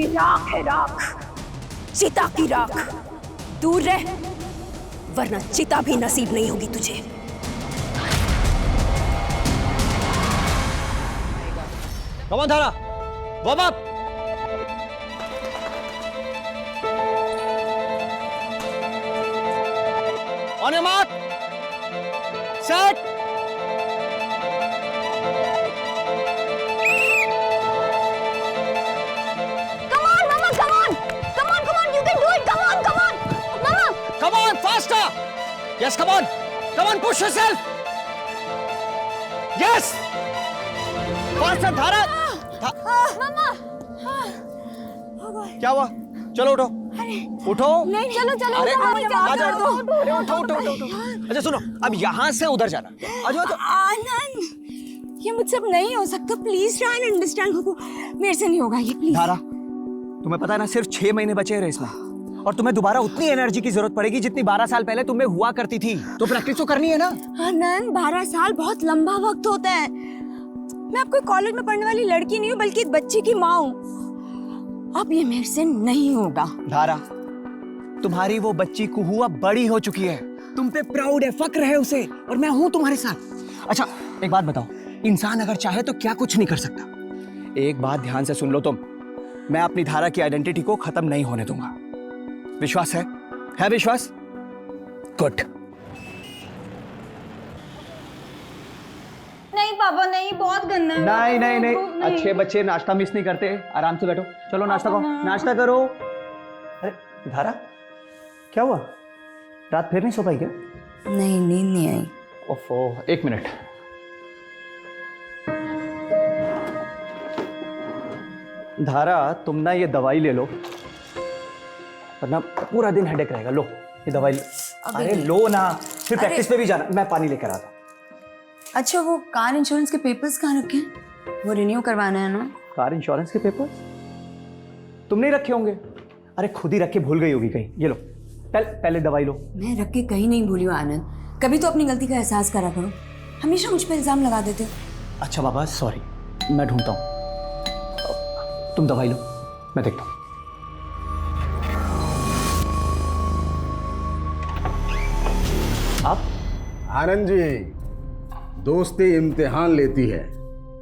ये राख है, राख, चिता की राख। दूर रह, वरना चिता भी नसीब नहीं होगी तुझे। कम ऑन धारा, warm up. On your mark, set. Yes, come on, push yourself. Yes. Faster, धारा. मामा। क्या हुआ? चलो उठो। उठो। नहीं, चलो चलो। अरे आ जाओ। उठो। अच्छा सुनो, अब यहाँ से उधर जाना। आ जाओ तो। आनंद, ये मुझसे अब नहीं हो सकता। Please try and understand. मेरे से नहीं होगा ये, प्लीज। धारा, तुम्हें पता है ना, सिर्फ 6 महीने बचे हैं रेस में, और तुम्हें दोबारा उतनी एनर्जी की जरूरत पड़ेगी जितनी 12 साल पहले तुम्हें हुआ करती थी। तो प्रैक्टिस तो करनी है ना। आनंद, 12 साल बहुत लंबा वक्त होता है। मैं आपको कॉलेज में पढ़ने वाली लड़की नहीं हूँ, बल्कि एक बच्चे की माँ हूँ। अब ये मेरे से नहीं होगा। धारा, तुम्हारी वो बच्ची कुहू अब बड़ी हो चुकी है। तुम पे प्राउड है, फक्र है उसे, और मैं हूँ तुम्हारे साथ। अच्छा एक बात बताओ, इंसान अगर चाहे तो क्या कुछ नहीं कर सकता। एक बात ध्यान से सुन लो तुम, मैं अपनी धारा की आइडेंटिटी को खत्म नहीं होने दूंगा। विश्वास है? है विश्वास? गुड। नहीं पापा, नहीं, बहुत गंदा है। नहीं, अच्छे बच्चे नाश्ता मिस नहीं करते। आराम से बैठो, चलो नाश्ता करो, नाश्ता करो। अरे धारा, क्या हुआ? रात फिर नहीं सो पाई क्या? नहीं, नींद नहीं आई। ओफो, 1 मिनट। धारा, तुम ना ये दवाई ले लो, वरना पूरा दिन हेडेक रहेगा। लो ये दवाई लो। अरे लो ना, फिर प्रैक्टिस पे भी जाना। मैं पानी लेकर आता। अच्छा, वो कार इंश्योरेंस के पेपर्स कहाँ रखे हैं? वो रिन्यू करवाना है ना? कार इंश्योरेंस के पेपर्स तुम नहीं रखे होंगे? अरे खुद ही रख के भूल गई होगी कहीं। ये लो, पहले दवाई लो। मैं रख के कहीं नहीं भूली हूँ आनंद। कभी तो अपनी गलती का एहसास करा करो। हमेशा मुझ पर इल्जाम लगा देते हो। अच्छा बाबा, सॉरी, मैं ढूंढता हूँ। तुम दवाई लो, मैं देखता हूँ। आप? आनंद जी, दोस्ती इम्तिहान लेती है,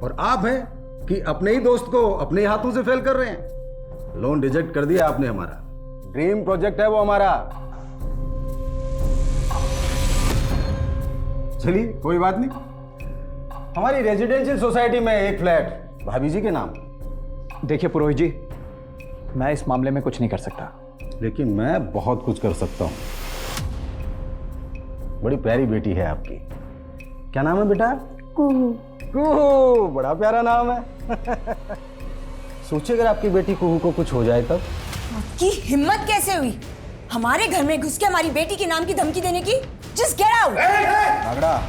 और आप हैं कि अपने ही दोस्त को अपने हाथों से फेल कर रहे हैं। लोन रिजेक्ट कर दिया आपने हमारा। ड्रीम प्रोजेक्ट है वो हमारा। चलिए कोई बात नहीं, हमारी रेजिडेंशियल सोसाइटी में एक फ्लैट भाभी जी के नाम। देखिए पुरोहित जी, मैं इस मामले में कुछ नहीं कर सकता, लेकिन मैं बहुत कुछ कर सकता हूँ। बड़ी प्यारी बेटी है आपकी। क्या नाम है बेटा? कुहू। कुहू, बड़ा प्यारा नाम है। सोचिए अगर आपकी बेटी कुहू को कुछ हो जाए तब। आपकी हिम्मत कैसे हुई हमारे घर में घुस के हमारी बेटी के नाम की धमकी देने की? Just get out. झगड़ा।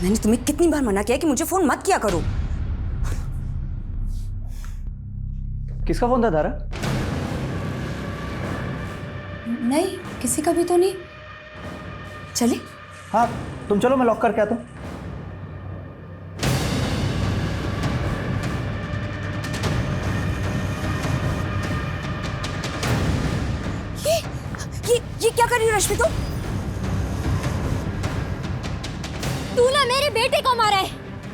मैंने तुम्हें कितनी बार मना किया कि मुझे फोन मत किया करो। किसका फोन था धारा? नहीं, किसी का भी तो नहीं। चले? हाँ तुम चलो, मैं लॉक करके आता हूँ। ये क्या कर रही हो रश्मि तुम? तू ना मेरे बेटे को मारा है,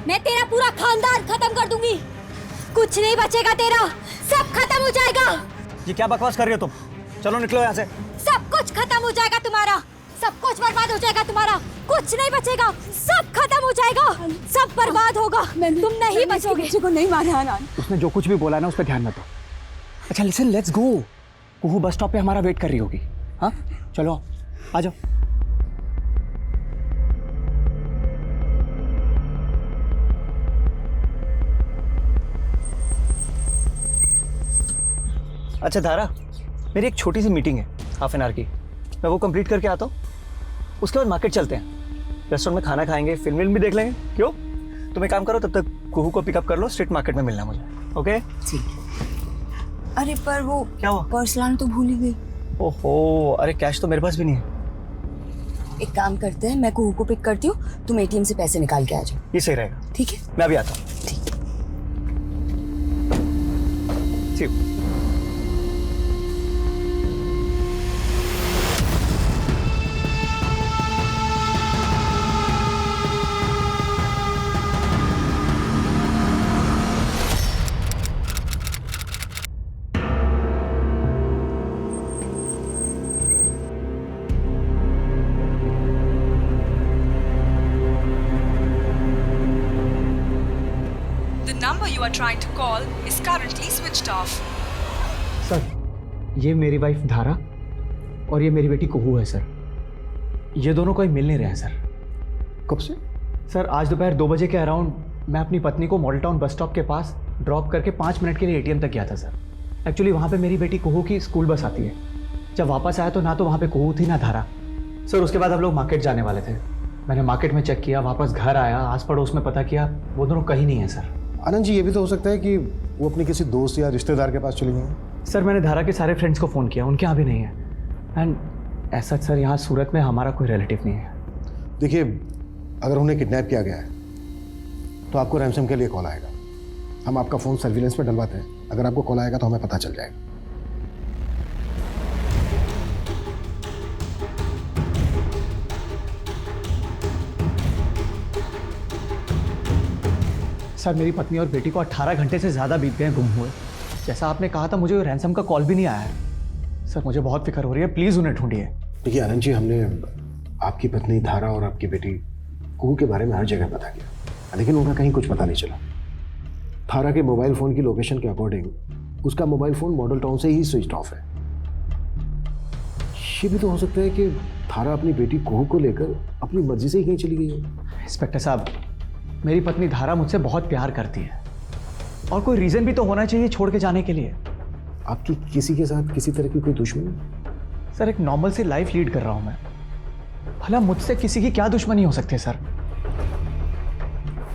मैं तेरा पूरा खानदान खत्म कर दूंगी। कुछ नहीं बचेगा तेरा, सब खत्म हो जाएगा। ये क्या बकवास कर रही हो तुम? चलो निकलो यहाँ से। सब कुछ खत्म हो जाएगा तुम्हारा, सब कुछ बर्बाद हो जाएगा तुम्हारा। कुछ नहीं बचेगा, सब खत्म हो जाएगा, सब बर्बाद होगा। तुम नहीं बचोगे। किसी को नहीं मारा आनंद। उसने जो कुछ भी बोला ना उस पर ध्यान मत दो। अच्छा listen, let's go. Kuhu bus stop पे हमारा वेट कर रही होगी। हाँ चलो आ जाओ। अच्छा धारा, मेरी एक छोटी सी मीटिंग है हाफ एन आवर की, मैं वो कंप्लीट करके आता हूँ। उसके बाद मार्केट चलते हैं, रेस्टोरेंट में खाना खाएंगे, फिल्म भी देख लेंगे। क्यों? तुम एक काम करो, तब तक कुहू को पिकअप कर लो, स्ट्रीट मार्केट में मिलना मुझे। ओके? ठीक। अरे पर वो क्या हुआ? पर्स लाना तो भूल ही गई। ओहो, अरे कैश तो मेरे पास भी नहीं है। एक काम करते हैं, मैं कुहू को पिक करती हूँ, तुम एटीएम से पैसे निकाल के आ जाओ। ये सही रहेगा। ठीक है? मैं अभी आता हूँ। ठीक। See you. The number you are trying to call is currently switched off. Sir, ये मेरी वाइफ धारा और ये मेरी बेटी कुहू है सर। ये दोनों कोई मिल नहीं रहे हैं सर। कब से? सर, आज दोपहर 2 बजे के अराउंड मैं अपनी पत्नी को मॉडल टाउन बस स्टॉप के पास ड्रॉप करके 5 मिनट के लिए एटीएम तक गया था सर। एक्चुअली वहाँ पे मेरी बेटी कुहू की स्कूल बस आती है। जब वापस आया तो ना तो वहाँ पे कुहू थी ना धारा। सर, उसके बाद हम लोग मार्केट जाने वाले थे। मैंने मार्केट में चेक किया, वापस घर आया, आस पड़ोस में पता किया, वो दोनों कहीं नहीं है सर। आनंद जी, ये भी तो हो सकता है कि वो अपने किसी दोस्त या रिश्तेदार के पास चली गई हैं। सर, मैंने धारा के सारे फ्रेंड्स को फ़ोन किया, उनके यहाँ भी नहीं है। एंड ऐसा सर, यहाँ सूरत में हमारा कोई रिलेटिव नहीं है। देखिए, अगर उन्हें किडनैप किया गया है तो आपको रैंसम के लिए कॉल आएगा। हम आपका फ़ोन सर्विलेंस पे डलवाते हैं। अगर आपको कॉल आएगा तो हमें पता चल जाएगा। सर, मेरी पत्नी और बेटी को 18 घंटे से ज़्यादा बीत गए गुम हुए। जैसा आपने कहा था, मुझे रैंसम का कॉल भी नहीं आया है। सर, मुझे बहुत फिक्र हो रही है, प्लीज़ उन्हें ढूंढिए। देखिए आनंद जी, हमने आपकी पत्नी धारा और आपकी बेटी कुहू के बारे में हर जगह पता किया, लेकिन उनका कहीं कुछ पता नहीं चला। धारा के मोबाइल फ़ोन की लोकेशन के अकॉर्डिंग उसका मोबाइल फ़ोन मॉडल टाउन से ही स्विच ऑफ है। ये भी तो हो सकता है कि धारा अपनी बेटी कुहू को लेकर अपनी मर्जी से ही कहीं चली गई है। इंस्पेक्टर साहब, मेरी पत्नी धारा मुझसे बहुत प्यार करती है और कोई रीज़न भी तो होना चाहिए छोड़ के जाने के लिए। आपकी किसी के साथ किसी तरह की कोई दुश्मनी? सर, एक नॉर्मल सी लाइफ लीड कर रहा हूँ मैं। भला मुझसे किसी की क्या दुश्मनी हो सकती है सर?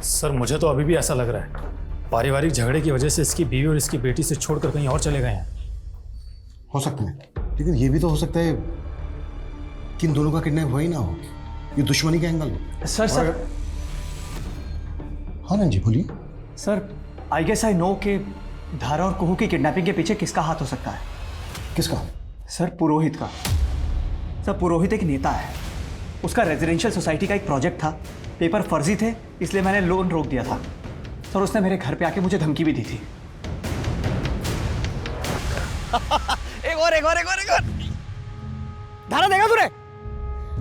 सर, मुझे तो अभी भी ऐसा लग रहा है पारिवारिक झगड़े की वजह से इसकी बीवी और इसकी बेटी से छोड़कर कहीं और चले गए हैं। हो सकता है, लेकिन ये भी तो हो सकता है कि इन दोनों का किडनैप हुआ ही ना हो। ये दुश्मनी का एंगल हो। सर, हाँ ना जी, बोलिए। Sir, I guess I know कि धारा और कुहू की किडनैपिंग के पीछे किसका हाथ हो सकता है। किसका? सर, पुरोहित का। सर, पुरोहित एक नेता है। उसका रेजिडेंशियल सोसाइटी का एक प्रोजेक्ट था, पेपर फर्जी थे, इसलिए मैंने लोन रोक दिया था। सर, उसने मेरे घर पे आके मुझे धमकी भी दी थी। एक और। धारा देगा तुरे?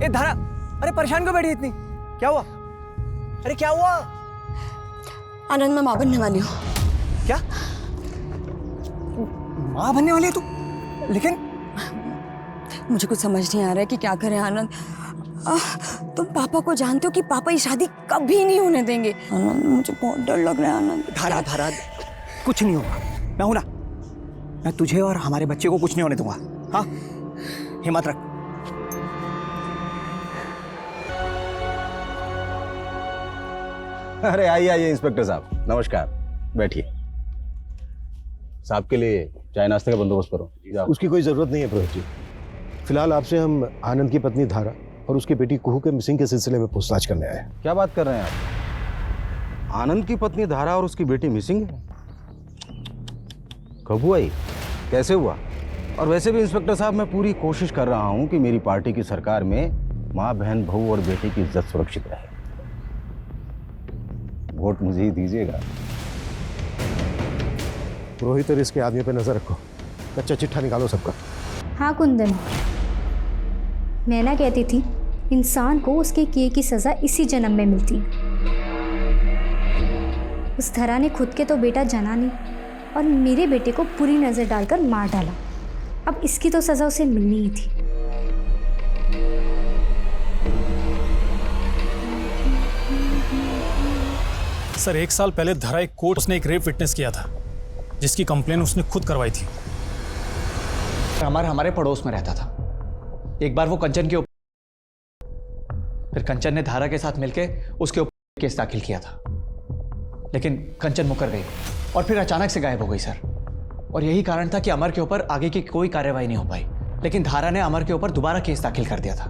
ए धारा, अरे परेशान क्यों बैठी इतनी? क्या हुआ? अरे क्या हुआ? आनंद, मैं माँ बनने वाली हूँ। क्या माँ बनने वाली है तू? लेकिन मुझे कुछ समझ नहीं आ रहा है कि क्या करें आनंद। तुम पापा को जानते हो कि पापा ये शादी कभी नहीं होने देंगे। आनंद, मुझे बहुत डर लग रहा है आनंद। धारा, कुछ नहीं होगा। मैं हूं ना, मैं तुझे और हमारे बच्चे को कुछ नहीं होने दूंगा। हाँ, हिम्मत रख। अरे आइए इंस्पेक्टर साहब, नमस्कार, बैठिए। साहब के लिए चाय नाश्ते का बंदोबस्त करो। जाओ। उसकी कोई ज़रूरत नहीं है पुरोहित जी। फिलहाल आपसे हम आनंद की पत्नी धारा और उसकी बेटी कुहू के मिसिंग के सिलसिले में पूछताछ करने आए हैं। क्या बात कर रहे हैं आप? आनंद की पत्नी धारा और उसकी बेटी मिसिंग है? कब हुआ ये? कैसे हुआ? और वैसे भी इंस्पेक्टर साहब, मैं पूरी कोशिश कर रहा हूं कि मेरी पार्टी की सरकार में माँ, बहन, बहू और बेटी की इज्जत सुरक्षित रहे। वोट मुझे ही दीजिएगा। पुरोहित और इसके आदमी पे नजर रखो। कच्चा चिट्ठा निकालो सबका। हाँ कुंदन, मैं ना कहती थी, इंसान को उसके किए की सज़ा इसी जन्म में मिलती है। उस धरा ने खुद के तो बेटा जना नहीं और मेरे बेटे को बुरी नज़र डालकर मार डाला। अब इसकी तो सज़ा उसे मिलनी ही थी। सर, 1 साल पहले धरा एक कोर्ट उसने एक रेप विटनेस किया था, जिसकी कंप्लेन उसने खुद करवाई थी। हमारे पड़ोस में रहता था। एक बार वो कंचन के ऊपर, फिर कंचन ने धारा के साथ मिलके उसके ऊपर केस दाखिल किया था, लेकिन कंचन मुकर गई और फिर अचानक से गायब हो गई सर। और यही कारण था कि अमर के ऊपर आगे की कोई कार्रवाई नहीं हो पाई। लेकिन धारा ने अमर के ऊपर दोबारा केस दाखिल कर दिया था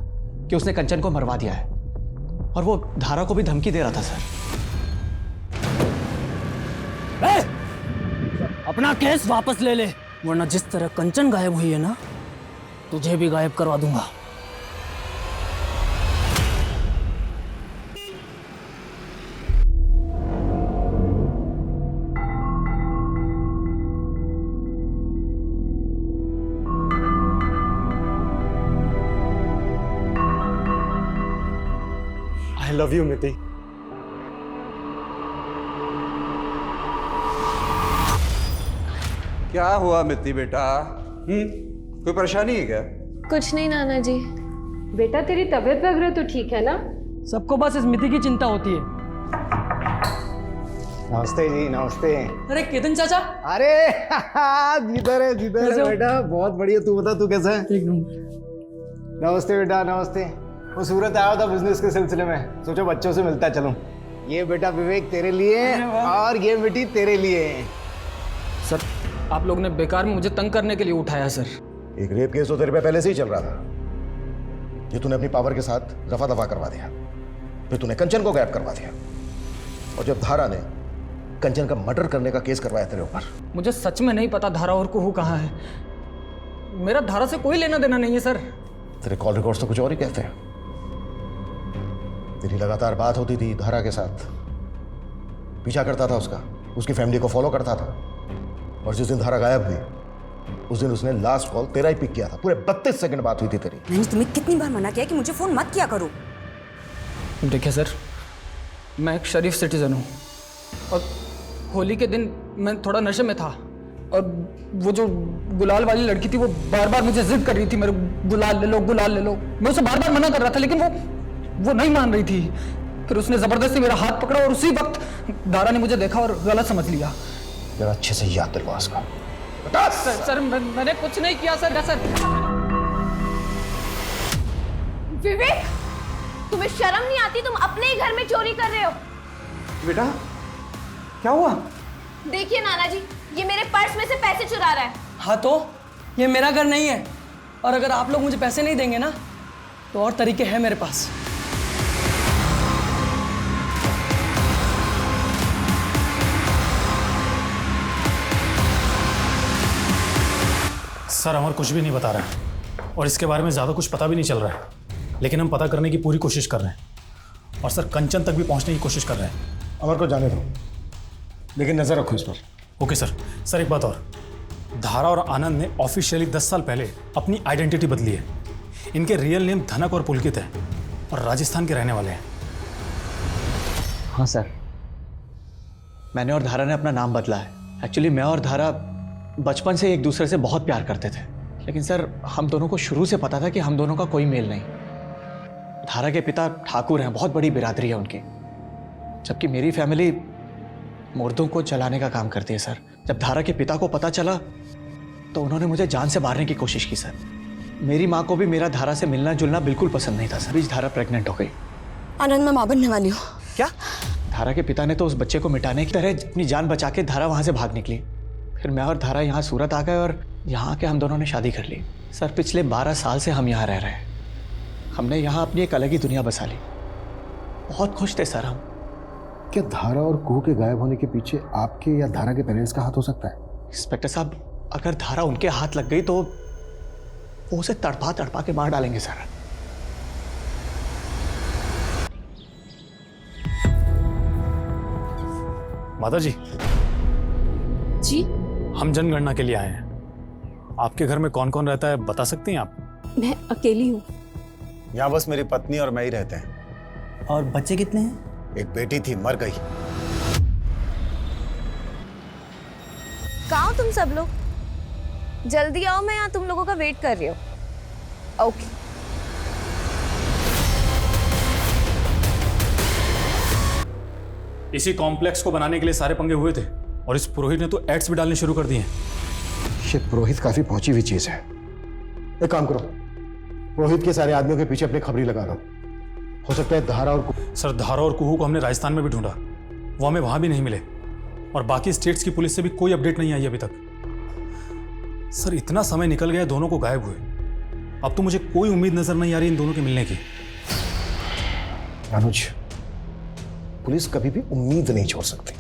कि उसने कंचन को मरवा दिया है, और वो धारा को भी धमकी दे रहा था सर। अपना केस वापस ले ले, वरना जिस तरह कंचन गायब हुई है ना, तुझे भी गायब करवा दूंगा। I love you, मिति। क्या हुआ मिति बेटा? कोई परेशानी है क्या? कुछ नहीं नाना जी। बेटा तेरी तबीयत वगैरह तो ठीक है ना? सबको बस इस मिति की चिंता होती है। नमस्ते जी, नमस्ते। अरे केतन चाचा। अरे जिधर है बेटा, बहुत बढ़िया। तू बता, तू कैसा है? एक नंबर। नमस्ते बेटा, नमस्ते। वो सूरत आया था बिजनेस के सिलसिले में, सोचो बच्चों से मिलता चलूं। ये बेटा विवेक तेरे लिए और ये बेटी तेरे लिए। सर, आप लोग ने बेकार में मुझे तंग करने के लिए उठाया सर। एक रेप केस तो तेरे पे पहले से ही चल रहा था, ये तूने अपनी पावर के साथ रफा दफा करवा दिया। फिर तूने कंचन को गायब करवा दिया, और जब धारा ने कंचन का मर्डर करने का केस करवाया तेरे ऊपर। मुझे सच में नहीं पता धारा और कुहू कहाँ है। मेरा धारा से कोई लेना देना नहीं है सर। तेरे कॉल रिकॉर्ड्स तो कुछ और ही कहते हैं। तेरी लगातार बात होती थी धारा के साथ, पीछा करता था उसका, उसकी फैमिली को फॉलो करता था, और जिस दिन धारा गायब हुई उस दिन उसने लास्ट कॉल तेरा ही पिक किया था। पूरे 32 सेकंड बात हुई थी तेरी। मैंने तुम्हें कितनी बार मना किया कि मुझे फोन मत किया करो। देखिए सर, मैं एक शरीफ सिटीजन हूँ, और होली के दिन मैं थोड़ा नशे में था, और वो जो गुलाल वाली लड़की थी वो बार बार मुझे जिद कर रही थी, मेरे गुलाल ले लो, गुलाल ले लो। मैं उसे बार बार मना कर रहा था, लेकिन वो नहीं मान रही थी। फिर उसने जबरदस्ती मेरा हाथ पकड़ा, और उसी वक्त धारा ने मुझे देखा और गलत समझ लिया। जरा अच्छे से याद दिलवा उसका। सर, मैंने कुछ नहीं किया सर। विवेक, तुम्हें शर्म नहीं आती? तुम अपने ही घर में चोरी कर रहे हो। बेटा क्या हुआ? देखिए नाना जी, ये मेरे पर्स में से पैसे चुरा रहा है। हाँ तो ये मेरा घर नहीं है, और अगर आप लोग मुझे पैसे नहीं देंगे ना, तो और तरीके हैं मेरे पास। सर, अमर कुछ भी नहीं बता रहा है, और इसके बारे में ज़्यादा कुछ पता भी नहीं चल रहा है, लेकिन हम पता करने की पूरी कोशिश कर रहे हैं, और सर कंचन तक भी पहुंचने की कोशिश कर रहे हैं। अमर को जाने दो, लेकिन नजर रखो इस पर। Okay sir. सर एक बात और, धारा और आनंद ने ऑफिशियली 10 साल पहले अपनी आइडेंटिटी बदली है। इनके रियल नेम धनक और पुलकित है, और राजस्थान के रहने वाले हैं। हाँ सर, मैंने और धारा ने अपना नाम बदला है। एक्चुअली मैं और धारा बचपन से एक दूसरे से बहुत प्यार करते थे, लेकिन सर हम दोनों को शुरू से पता था कि हम दोनों का कोई मेल नहीं। धारा के पिता ठाकुर हैं, बहुत बड़ी बिरादरी है उनकी, जबकि मेरी फैमिली मुर्दों को जलाने का काम करती है सर। जब धारा के पिता को पता चला तो उन्होंने मुझे जान से मारने की कोशिश की सर। मेरी माँ को भी मेरा धारा से मिलना जुलना बिल्कुल पसंद नहीं था सर। बीच धारा प्रेग्नेंट हो गई। आनंद, मैं मां बनने वाली हूँ। क्या? धारा के पिता ने तो उस बच्चे को मिटाने की तरह अपनी जान बचा के धारा वहाँ से भाग निकली। फिर मैं और धारा यहाँ सूरत आ गए, और यहाँ आके हम दोनों ने शादी कर ली। सर पिछले 12 साल से हम यहाँ रह रहे हैं। हमने यहाँ अपनी एक अलग ही दुनिया बसा ली। बहुत खुश थे सर हम। क्या धारा और कुहू के गायब होने के पीछे आपके या धारा के पेरेंट्स का हाथ हो सकता है? इंस्पेक्टर साहब, अगर धारा उनके हाथ लग गई तो वो उसे तड़पा तड़पा के मार डालेंगे सर। माता जी जी, हम जनगणना के लिए आए हैं। आपके घर में कौन कौन रहता है बता सकती हैं आप? मैं अकेली हूँ। यहाँ बस मेरी पत्नी और मैं ही रहते हैं। और बच्चे कितने हैं? एक बेटी थी, मर गई। कहाँ हो तुम सब लोग? जल्दी आओ, मैं यहाँ तुम लोगों का वेट कर रही हूँ। ओके। इसी कॉम्प्लेक्स को बनाने के लिए सारे पंगे हुए थे, और इस पुरोहित ने तो एड्स भी डालने शुरू कर दिए। ये पुरोहित काफी पहुंची हुई चीज है। एक काम करो, पुरोहित के सारे आदमियों के पीछे अपनी खबरी लगा दो। हो सकता है धारा और सर, धारा और कुहू को हमने राजस्थान में भी ढूंढा, वो हमें वहां भी नहीं मिले, और बाकी स्टेट्स की पुलिस से भी कोई अपडेट नहीं आई अभी तक। सर इतना समय निकल गया दोनों को गायब हुए, अब तो मुझे कोई उम्मीद नजर नहीं आ रही इन दोनों के मिलने की। अनुज, पुलिस कभी भी उम्मीद नहीं छोड़ सकती।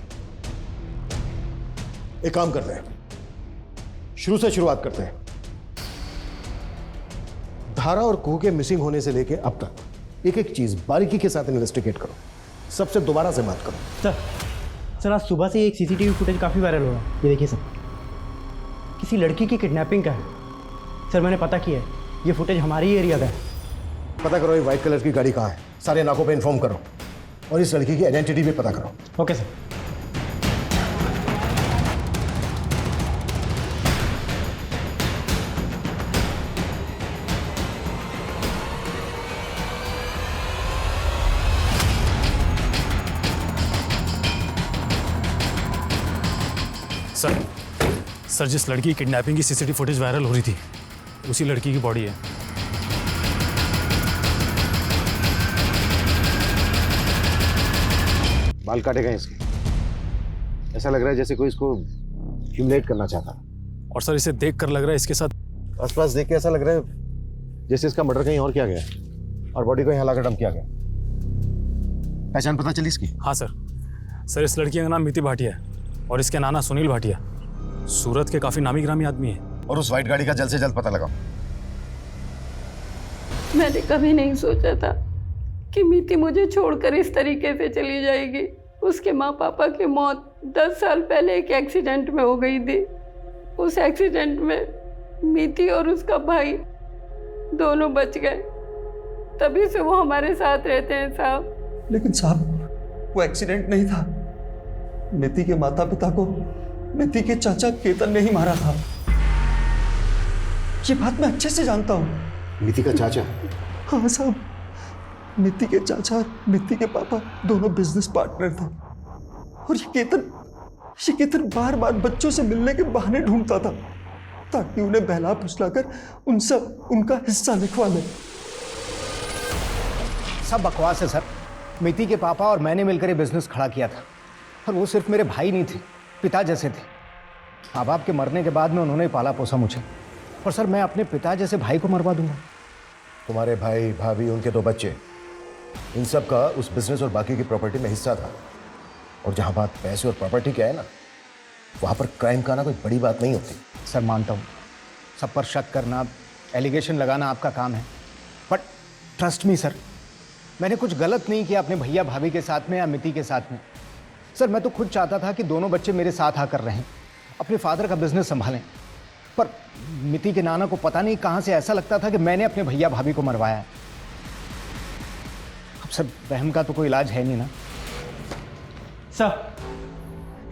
एक काम करते हैं, शुरू से शुरुआत करते हैं। धारा और कुहू के मिसिंग होने से लेके अब तक एक एक चीज बारीकी के साथ इन्वेस्टिगेट करो, सबसे दोबारा से बात करो। सर आज सुबह से एक सीसीटीवी फुटेज काफ़ी वायरल हो रहा है, ये देखिए सर, किसी लड़की की किडनैपिंग का है। सर मैंने पता किया है, ये फुटेज हमारे ही एरिया का है। पता करो ये व्हाइट कलर की गाड़ी कहाँ है, सारे नाकों पे इन्फॉर्म करो और इस लड़की की आइडेंटिटी भी पता करो। Okay sir. सर जिस लड़की की किडनैपिंग की सीसीटीवी फुटेज वायरल हो रही थी, उसी लड़की की बॉडी है। बाल काटे गए इसके, ऐसा लग रहा है जैसे कोई इसको ह्यूमिलेट करना चाहता। और सर इसे देख कर लग रहा है इसके साथ आसपास देख के ऐसा लग रहा है जैसे इसका मर्डर कहीं और किया गया और बॉडी को यहाँ लाकर डंप किया गया। पहचान पता चली इसकी? हाँ सर इस लड़की का नाम मिति भाटिया है और इसके नाना सुनील भाटिया, सूरत के काफी नामी ग्रामी आदमी है। और उस व्हाइट गाड़ी का जल्द से जल्द पता लगाओ। मैंने कभी नहीं सोचा था कि मिति मुझे छोड़कर इस तरीके से चली जाएगी। उसके माँ पापा की मौत 10 साल पहले एक एक्सीडेंट में हो गई थी। उस एक्सीडेंट में मिति और उसका भाई दोनों बच गए, तभी से वो हमारे साथ रहते हैं साहब। लेकिन साहब वो एक्सीडेंट नहीं था, मिति के माता पिता को मिति के चाचा केतन ने ही मारा था। ये बात मैं अच्छे से जानता हूँ। मिति का चाचा? हाँ साहब, मिति के चाचा और मिति के पापा दोनों बिजनेस पार्टनर थे और ये केतन बार बार बच्चों से मिलने के बहाने ढूंढता था ताकि उन्हें बहला फुसलाकर उनसे उनका हिस्सा लिखवा ले। सब बकवास है सर। मिति के पापा और मैंने मिलकर ये बिजनेस खड़ा किया था और वो सिर्फ मेरे भाई नहीं थे, पिता जैसे थे। माँ बाप के मरने के बाद में उन्होंने पाला पोसा मुझे, और सर मैं अपने पिता जैसे भाई को मरवा दूंगा? तुम्हारे भाई भाभी, उनके 2 बच्चे, इन सब का उस बिजनेस और बाकी की प्रॉपर्टी में हिस्सा था। और जहाँ बात पैसे और प्रॉपर्टी की है ना, वहाँ पर क्राइम का ना कोई बड़ी बात नहीं होती। सर मानता हूँ, सब पर शक करना, एलिगेशन लगाना आपका काम है, बट ट्रस्ट मी सर, मैंने कुछ गलत नहीं किया अपने भैया भाभी के साथ में या मिति के साथ में। सर मैं तो खुद चाहता था कि दोनों बच्चे मेरे साथ आकर रहें, अपने फादर का बिजनेस संभालें, पर मिति के नाना को पता नहीं कहाँ से ऐसा लगता था कि मैंने अपने भैया भाभी को मरवाया है। अब सर वहम का तो कोई इलाज है नहीं ना।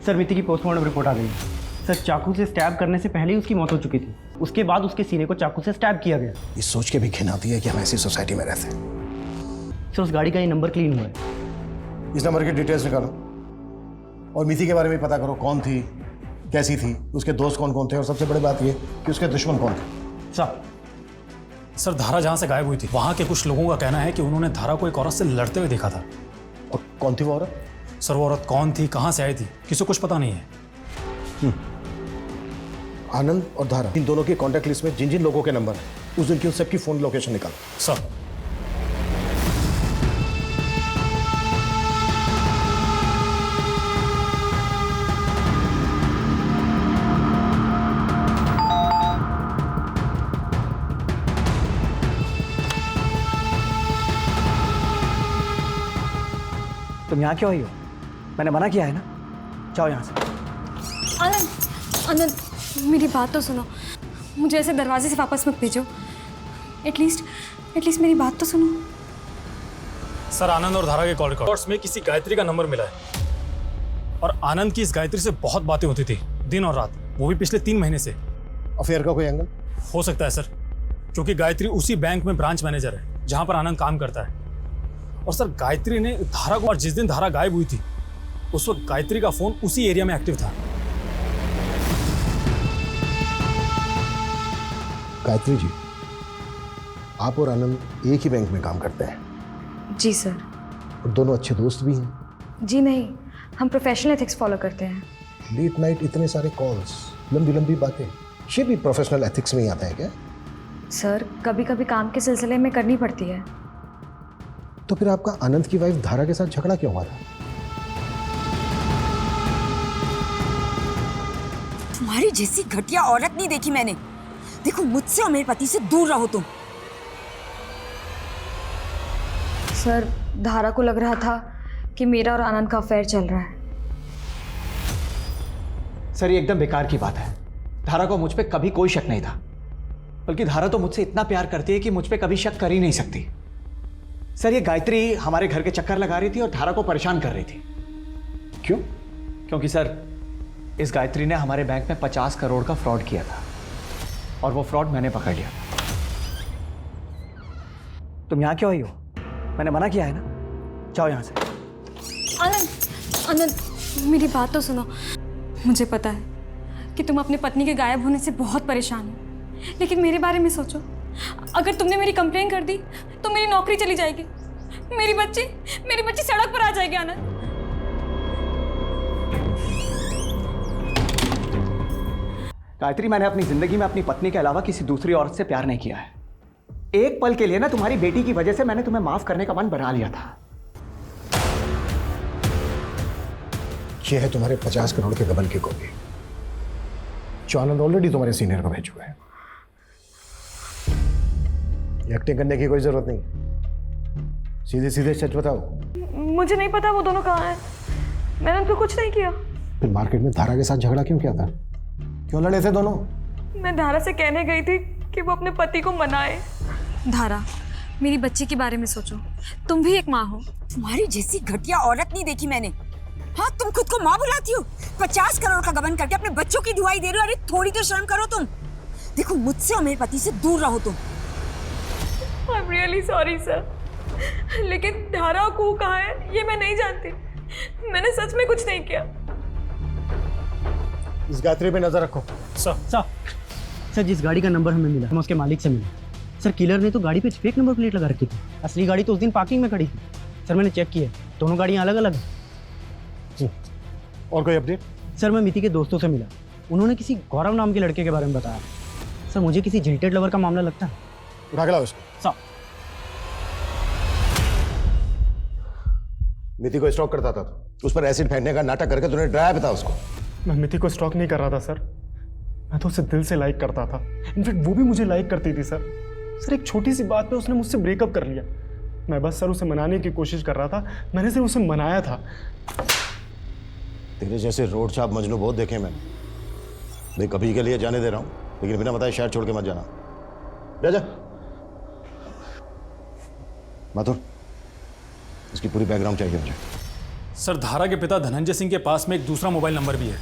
सर मिति की पोस्टमार्टम रिपोर्ट आ गई है। सर चाकू से स्टैब करने से पहले ही उसकी मौत हो चुकी थी, उसके बाद उसके सीने को चाकू से स्टैब किया गया। ये सोच के भी घिन आती है कि हम ऐसी सोसाइटी में रहते हैं। सर उस गाड़ी का ये नंबर क्लीन हुआ है। इस नंबर की डिटेल्स निकालो और मिति के बारे में पता करो, कौन थी, कैसी थी, उसके दोस्त कौन कौन थे, और सबसे बड़ी बात ये कि उसके दुश्मन कौन थे। सर धारा जहां से गायब हुई थी, वहां के कुछ लोगों का कहना है कि उन्होंने धारा को एक औरत से लड़ते हुए देखा था। और कौन थी वो औरत? सर वो औरत कौन थी, कहां से आई थी, किसी को कुछ पता नहीं है। आनंद और धारा, इन दोनों की कॉन्टैक्ट लिस्ट में जिन जिन लोगों के नंबर है, उस दिन की उन सबकी फोन लोकेशन निकालो। सर तुम यहाँ क्यों आई हो? मैंने मना किया है ना, जाओ यहाँ से। आनंद, मेरी बात तो सुनो, मुझे ऐसे दरवाजे से वापस मत भेजो। एटलीस्ट मेरी बात तो सुनो। सर आनंद और धारा के कॉल रिकॉर्ड्स में किसी गायत्री का नंबर मिला है और आनंद की इस गायत्री से बहुत बातें होती थी दिन और रात, वो भी पिछले 3 महीने से। अफेयर का कोई एंगल हो सकता है सर, क्योंकि गायत्री उसी बैंक में ब्रांच मैनेजर है जहां पर आनंद काम करता है। और सर गायत्री ने धारा को, और जिस दिन धारा गायब हुई थी उस वक्त गायत्री का फोन उसी एरिया में एक्टिव था। गायत्री जी, आप और आनंद एक ही बैंक में काम करते हैं? जी सर। और दोनों अच्छे दोस्त भी हैं? जी नहीं, हम प्रोफेशनल एथिक्स फॉलो करते हैं। लेट नाइट इतने सारे कॉल्स, लंबी लंबी बातें, ये भी प्रोफेशनल एथिक्स में ही आता है क्या? सर कभी कभी काम के सिलसिले में करनी पड़ती है। तो फिर आपका आनंद की वाइफ धारा के साथ झगड़ा क्यों हुआ था? तुम्हारी जैसी घटिया औरत नहीं देखी मैंने। देखो मुझसे और मेरे पति से दूर रहो तुम। सर धारा को लग रहा था कि मेरा और आनंद का अफेयर चल रहा है। सर ये एकदम बेकार की बात है। धारा को मुझ पे कभी कोई शक नहीं था, बल्कि धारा तो मुझसे इतना प्यार करती है कि मुझ पे कभी शक कर ही नहीं सकती। सर ये गायत्री हमारे घर के चक्कर लगा रही थी और धारा को परेशान कर रही थी। क्यों? क्योंकि सर इस गायत्री ने हमारे बैंक में 50 करोड़ का फ्रॉड किया था और वो फ्रॉड मैंने पकड़ लिया। तुम यहां क्यों आई हो? मैंने मना किया है ना, जाओ यहां से। आनंद, आनंद मेरी बात तो सुनो। मुझे पता है कि तुम अपनी पत्नी के गायब होने से बहुत परेशान हो, लेकिन मेरे बारे में सोचो। अगर तुमने मेरी कंप्लेन कर दी तो मेरी नौकरी चली जाएगी, मेरी बच्ची सड़क पर आ जाएगी। आनंद गायत्री, मैंने अपनी जिंदगी में अपनी पत्नी के अलावा किसी दूसरी औरत से प्यार नहीं किया है। एक पल के लिए ना तुम्हारी बेटी की वजह से मैंने तुम्हें माफ करने का मन बना लिया था। ये है तुम्हारे 50 करोड़ के गबन की कॉपी जो आनंद ऑलरेडी तुम्हारे सीनियर को भेज चुका है। एक्टिंग करने की कोई जरूरत नहीं, सीधे सीधे सच बताओ। मुझे नहीं पता वो दोनों कहाँ हैं। मैंने उनको कुछ नहीं किया। फिर मार्केट में धारा के साथ झगड़ा क्यों किया था? क्यों लड़े थे दोनों? मैं धारा से कहने गई थी कि वो अपने पति को मनाए। धारा, मेरी बच्ची के बारे में सोचो। तुम भी एक माँ हो। तुम्हारी जैसी घटिया औरत नहीं देखी मैंने। हाँ, तुम खुद को माँ बुलाती हो। 50 करोड़ का गबन करके अपने बच्चों की दुआई दे रहे हो। अरे थोड़ी तो शर्म करो तुम। देखो मुझसे और मेरे पति से दूर रहो तुम। I'm really sorry sir, लेकिन धारा और कुहू कहाँ है ये मैं नहीं जानती। मैंने सच में कुछ नहीं किया। इस गायत्री पे नजर रखो। सर जिस गाड़ी का नंबर हमें मिला हम उसके मालिक से मिले। सर किलर ने तो गाड़ी पे फेक नंबर प्लेट लगा रखी थी। असली गाड़ी तो उस दिन पार्किंग में खड़ी थी। सर मैंने चेक किया, दोनों गाड़ियाँ अलग अलग हैं। और कोई अपडेट? सर मैं मिति के दोस्तों से मिला, उन्होंने किसी गौरव नाम के लड़के के बारे में बताया। सर मुझे किसी जिल्टेड लवर का मामला लगता है। उठा के लाओ उसको। सर मिति को स्टॉक करता था तो उस पर एसिड फेंकने का नाटक करके तूने डराया भी था उसको। मैं मिति को स्टॉक नहीं कर रहा था सर, मैं तो उसे दिल से लाइक करता था। इनफैक्ट वो भी मुझे लाइक करती थी सर। सर एक छोटी सी बात पे उसने मुझसे ब्रेकअप कर लिया। मैं बस सर उसे मनाने की कोशिश कर रहा था, मैंने सिर्फ उसे मनाया था। तेरे जैसे रोड छाप मजनू बहुत देखे मैंने। मैं कभी के लिए जाने दे रहा हूँ, लेकिन बिना बताए शहर छोड़ के मत जाना। जा माथुर, इसकी पूरी बैकग्राउंड चाहिए मुझे। सर धारा के पिता धनंजय सिंह के पास में एक दूसरा मोबाइल नंबर भी है।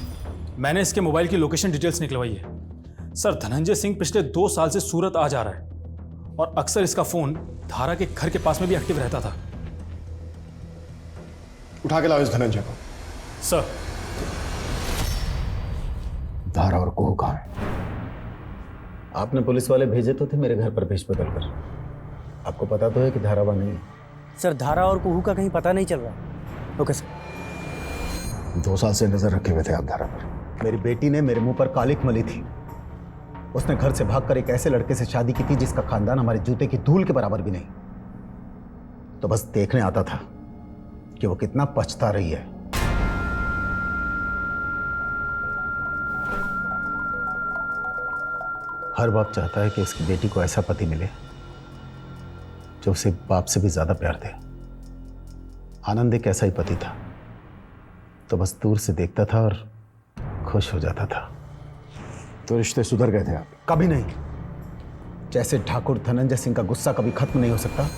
मैंने इसके मोबाइल की लोकेशन डिटेल्स निकलवाई है। सर धनंजय सिंह पिछले 2 साल से सूरत आ जा रहा है और अक्सर इसका फोन धारा के घर के पास में भी एक्टिव रहता था। उठा के लाओ इस धनंजय को। सर धारा और कुहू कहाँ है? आपने पुलिस वाले भेजे तो थे मेरे घर पर भेज बदल कर। आपको पता तो है कि धारा वहां नहीं है। सर धारा और कुहू का कहीं पता नहीं चल रहा। Okay sir. 2 साल से नजर रखे हुए थे आप धारा पर। मेरी बेटी ने मेरे मुंह पर कालिक मली थी। उसने घर से भागकर एक ऐसे लड़के से शादी की थी जिसका खानदान हमारे जूते की धूल के बराबर भी नहीं। तो बस देखने आता था कि वो कितना पछता रही है। हर बाप चाहता है कि उसकी बेटी को ऐसा पति मिले जो उसे बाप से भी ज्यादा प्यार दे। आनंद एक ऐसा ही पति था, तो बस दूर से देखता था और खुश हो जाता था। तो रिश्ते सुधर गए थे आप? कभी नहीं। जैसे ठाकुर धनंजय सिंह का गुस्सा कभी खत्म नहीं हो सकता,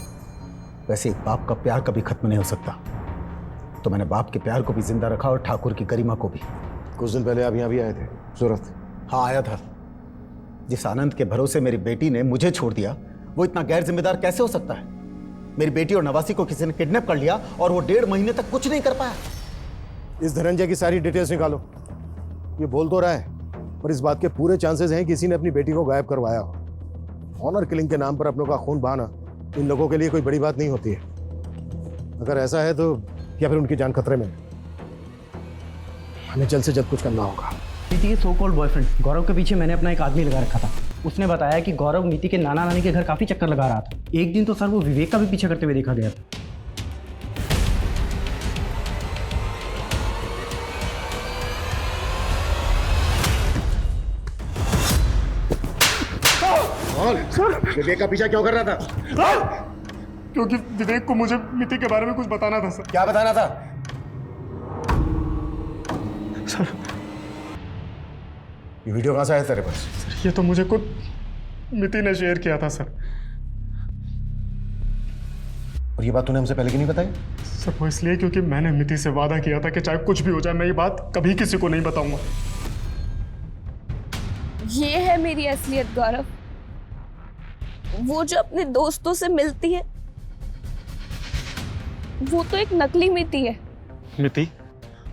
वैसे एक बाप का प्यार कभी खत्म नहीं हो सकता। तो मैंने बाप के प्यार को भी जिंदा रखा और ठाकुर की गरिमा को भी। कुछ दिन पहले आप यहाँ भी आए थे सूरत? हाँ आया था। जिस आनंद के भरोसे मेरी बेटी ने मुझे छोड़ दिया, वो इतना गैर जिम्मेदार कैसे हो सकता है? मेरी बेटी और नवासी को किसी ने किडनैप कर लिया और वो 1.5 महीने तक कुछ नहीं कर पाया। इस धनंजय की सारी डिटेल्स निकालो। ये बोल तो रहा है, पर इस बात के पूरे चांसेस हैं किसी ने अपनी बेटी को गायब करवाया हो। ऑनर किलिंग के नाम पर अपनों का खून बहाना इन लोगों के लिए कोई बड़ी बात नहीं होती है। अगर ऐसा है तो या फिर उनकी जान खतरे में है। हमें जल्द से जल्द कुछ करना होगा। नीति के सो कॉल्ड बॉयफ्रेंड गौरव के पीछे मैंने अपना एक आदमी लगा रखा था। उसने बताया कि गौरव नीति के नाना नानी के घर काफ़ी चक्कर लगा रहा था। एक दिन तो सर वो विवेक का भी पीछा करते हुए देखा गया था। विवेक का पीछा क्यों कर रहा था? क्योंकि विवेक को मुझे मिति के बारे में कुछ बताना था सर। क्या बताना था? सर ये वीडियो कहाँ से आया तेरे पास? ये तो मुझे खुद मिति ने शेयर किया था सर। और ये बात तूने हमसे पहले क्यों नहीं बताई? सर वो इसलिए क्योंकि मैंने मिति से वादा किया था कि चाहे कुछ भी हो जाए मैं ये बात कभी किसी को नहीं बताऊंगा। ये है मेरी असलियत गौरव, वो जो अपने दोस्तों से मिलती है वो तो एक नकली मिति है। मिति,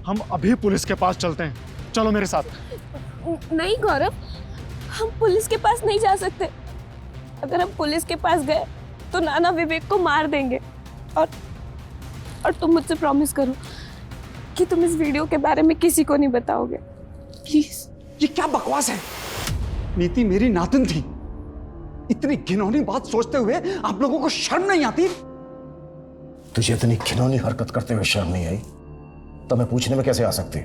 हम अभी पुलिस के पास चलते हैं, चलो मेरे साथ। नहीं गौरव, हम पुलिस के पास नहीं जा सकते। अगर हम पुलिस के पास गए तो नाना विवेक को मार देंगे। और तुम मुझसे प्रॉमिस करो कि तुम इस वीडियो के बारे में किसी को नहीं बताओगे, प्लीज। ये क्या बकवास है? नीति मेरी नातिन थी। इतनी घिनौनी बात सोचते हुए आप लोगों को शर्म नहीं आती? तुझे इतनी घिनौनी हरकत करते हुए शर्म नहीं आई तो मैं पूछने में कैसे आ सकती?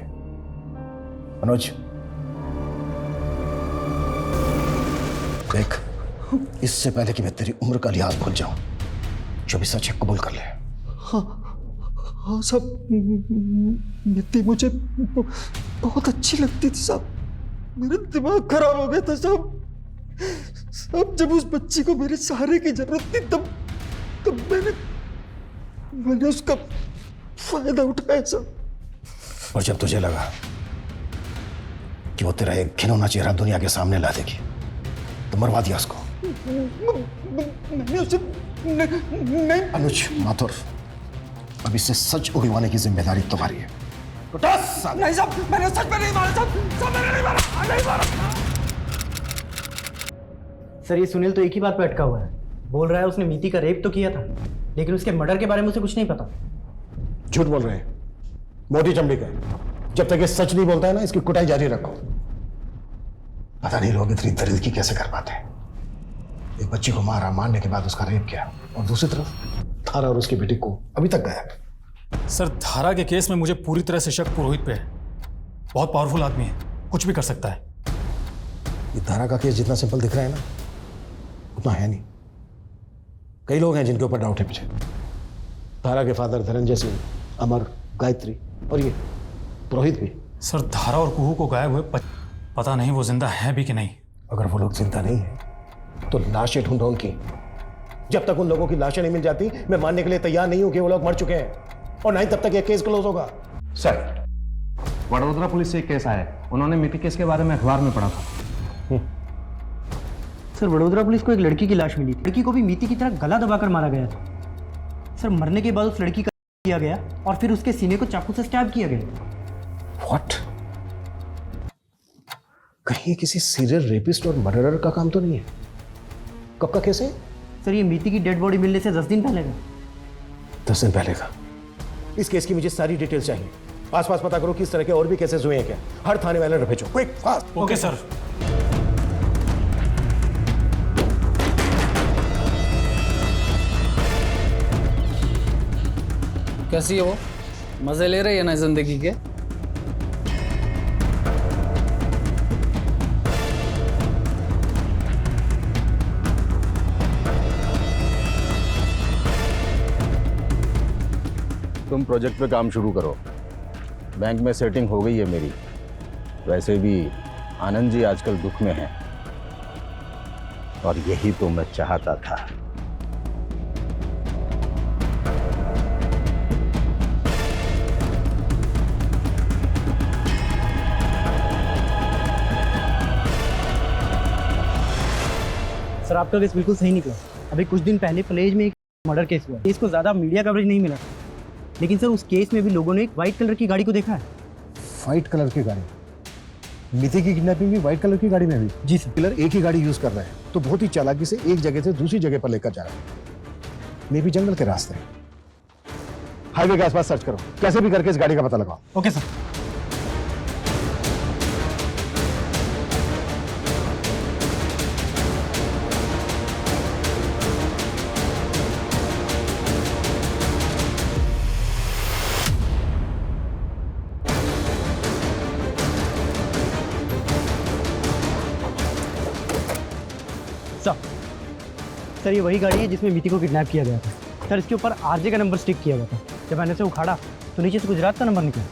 मनोज देख, इससे पहले कि मैं तेरी उम्र का लिहाज भूल जाऊं, जो भी सच है कबूल कर ले। हाँ साहब, मिति मुझे बहुत अच्छी लगती थी साहब। मेरा दिमाग खराब हो गया था साहब। अब जब उस बच्ची को मेरे सहारे की जरूरत थी तब मैंने उसका फायदा उठाया साहब। और जब तुझे लगा कि वो तेरा एक घिनौना चेहरा दुनिया के सामने ला देगी तो मरवा दिया उसको। मैंने उसे नहीं। अनुज माथुर, अब इससे सच उगलवाने की जिम्मेदारी तुम्हारी है। नहीं साहब, मैंने सच में नहीं मारा साहब, मैंने नहीं मारा। सर ये सुनील तो एक ही बात पे अटका हुआ है। बोल रहा है उसने मीति का रेप तो किया था, लेकिन उसके मर्डर के बारे में उसे कुछ नहीं पता। झूठ बोल रहे हैं, मोटी चमड़ी का। जब तक ये सच नहीं बोलता है ना, इसकी कुटाई जारी रखो। पता नहीं लोग इतनी दरिद्री कैसे कर पाते हैं। एक बच्ची को मारा, मारने के बाद उसका रेप किया, और दूसरी तरफ धारा और उसकी बेटी को अभी तक गायब। सर धारा के केस में मुझे पूरी तरह से शक पुरोहित पे है। बहुत पावरफुल आदमी है, कुछ भी कर सकता है। ये धारा का केस जितना सिंपल दिख रहा है ना, उतना है नहीं। कई लोग हैं जिनके ऊपर डाउट है मुझे। धारा के फादर धनंजय सिंह, अमर, गायत्री और ये पुरोहित भी। सर धारा और कुहू को गायब हुए पता नहीं वो जिंदा है भी कि नहीं। अगर वो लोग जिंदा नहीं है तो लाशें ढूंढो उनकी। जब तक उन लोगों की लाशें नहीं मिल जाती, मैं मानने के लिए तैयार नहीं हूं कि वो लोग मर चुके हैं, और नहीं तब तक ये केस क्लोज होगा। सर, वडोदरा पुलिस से एक केस आया है। उन्होंने मिति केस के बारे में अखबार में पढ़ा था। सर वडोदरा पुलिस को एक लड़की की लाश मिली। लड़की को भी मीति की तरह गला दबाकर मारा गया था। सर मरने के बाद उस लड़की का किया गया और फिर उसके सीने को चाकू से स्टैब किया गया। व्हाट? कहीं ये किसी सीरियल रेपिस्ट और मर्डरर का काम तो नहीं है? कब का केस है? सर ये मीति की डेड बॉडी मिलने से 10 दिन पहले का। 10 दिन पहले का? इस केस की मुझे सारी डिटेल चाहिए। आसपास पता करो किस तरह के और भी केसेस हुए हैं क्या। हर थाने वाले भेजो, क्विक फास्ट। Okay sir. कैसी है वो? मजे ले रही है ना जिंदगी के? तुम प्रोजेक्ट पे काम शुरू करो। बैंक में सेटिंग हो गई है मेरी। वैसे भी आनंद जी आजकल दुख में हैं, और यही तो मैं चाहता था। सर आपका केस बिल्कुल सही निकला। अभी कुछ दिन पहले प्लेज में एक मर्डर केस हुआ। इसको ज़्यादा मीडिया कवरेज नहीं मिला, लेकिन सर उस केस में भी लोगों ने एक वाइट कलर की गाड़ी को देखा है। व्हाइट कलर की गाड़ी? मिति की किडनैपिंग भी व्हाइट कलर की गाड़ी में भी? जी सर। किलर एक ही गाड़ी यूज कर रहा है तो बहुत ही चालाकी से एक जगह से दूसरी जगह पर लेकर जा रहा है। मे भी जंगल के रास्ते। हाईवे के आसपास सर्च करो, कैसे भी करके इस गाड़ी का पता लगाओ। Okay sir. सर ये वही गाड़ी है जिसमें मीति को किडनैप किया गया था। सर इसके ऊपर आरजे का नंबर स्टिक किया हुआ था। जब मैंने इसे उखाड़ा तो नीचे से गुजरात का नंबर निकला।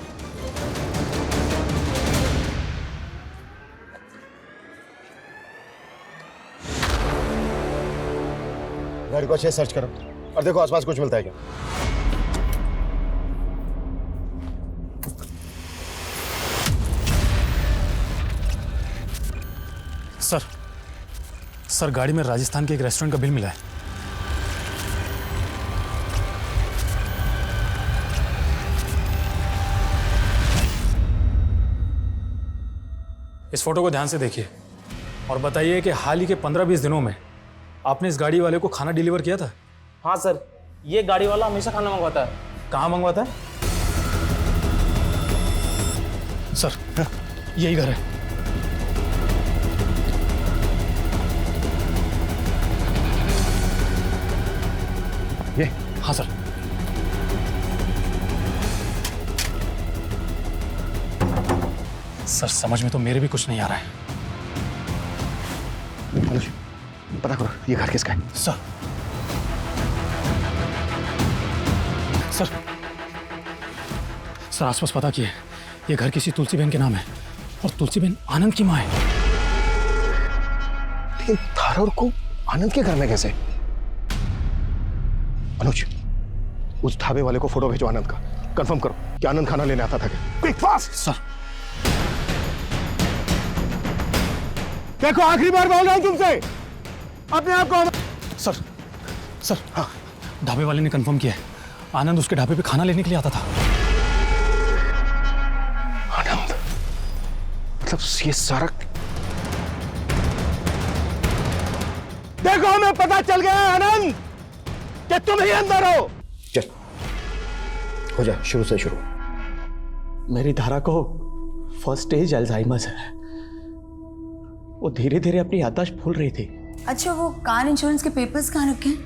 घर को अच्छे सर्च करो और देखो आसपास कुछ मिलता है क्या। सर गाड़ी में राजस्थान के एक रेस्टोरेंट का बिल मिला है। इस फोटो को ध्यान से देखिए और बताइए कि हाल ही के 15-20 दिनों में आपने इस गाड़ी वाले को खाना डिलीवर किया था? हाँ सर, ये गाड़ी वाला हमेशा खाना मंगवाता है। कहाँ मंगवाता है? सर यही घर है। ये? हाँ सर। सर समझ में तो मेरे भी कुछ नहीं आ रहा है। अनुज, पता करो ये घर किसका है। सर आसपास पता किए, ये घर किसी तुलसी बहन के नाम है और तुलसी बहन आनंद की माँ है। लेकिन धारा और को आनंद के घर में कैसे? अनुज, उस ढाबे वाले को फोटो भेजो आनंद का, कंफर्म करो कि आनंद खाना लेने आता था क्या। Quick fast. सर देखो आखिरी बार बोल रहा हूं तुमसे, अपने आप को। सर हाँ, ढाबे वाले ने कंफर्म किया है, आनंद उसके ढाबे पे खाना लेने के लिए आता था। आनंद, मतलब ये सारा। देखो हमें पता चल गया आनंद कि तुम ही अंदर हो। चल हो जा, शुरू से शुरू। मेरी धारा को फर्स्ट स्टेज अल्जाइमर्स है। वो धीरे धीरे अपनी याददाश्त भूल रही थी। अच्छा, वो कार इंश्योरेंस के पेपर्स कहाँ रखे हैं?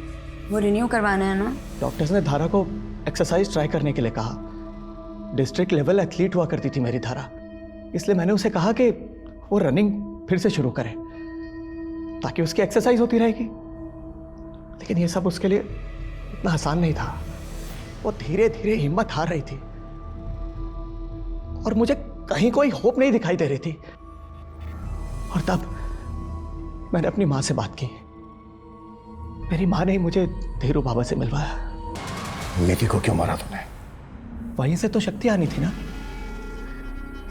वो रिन्यू करवाना है ना? डॉक्टर्स ने धारा को एक्सरसाइज ट्राई करने के लिए कहा। डिस्ट्रिक्ट लेवल एथलीट हुआ करती थी मेरी धारा, इसलिए मैंने उसे कहा कि वो रनिंग फिर से शुरू करे ताकि उसकी एक्सरसाइज होती रहेगी। लेकिन ये सब उसके लिए इतना आसान नहीं था। वो धीरे धीरे हिम्मत हार रही थी और मुझे कहीं कोई होप नहीं दिखाई दे रही थी। और तब मैंने अपनी माँ से बात की। मेरी माँ ने मुझे धीरू बाबा से मिलवाया। नीति को क्यों मारा तुमने? वहीं से तो शक्ति आनी थी ना।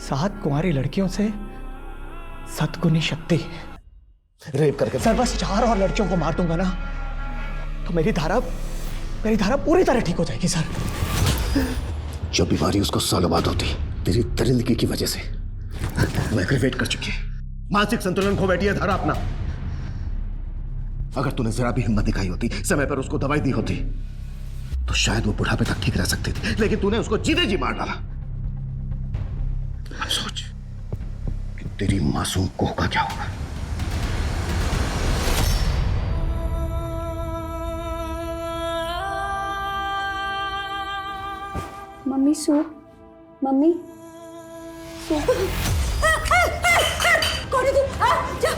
7 कुंवारी लड़कियों से 7 गुनी शक्ति। रेप करके सर बस 4 और लड़कियों को मार दूंगा ना तो मेरी धारा पूरी तरह ठीक हो जाएगी सर। जो बीमारी उसको सालों बाद होती, तेरी दरिंदगी की वजह से वो एग्रीवेट कर चुकी है। मानसिक संतुलन खो बैठी है धारा अपना। अगर तूने जरा भी हिम्मत दिखाई होती, समय पर उसको दवाई दी होती, तो शायद वो बुढ़ापे तक ठीक रह सकती थी। लेकिन तूने उसको जीते जी मार डाला। अब सोच कि तेरी मासूम कोह का क्या होगा। Mummy soup, mummy soup. कौन है तू? जा,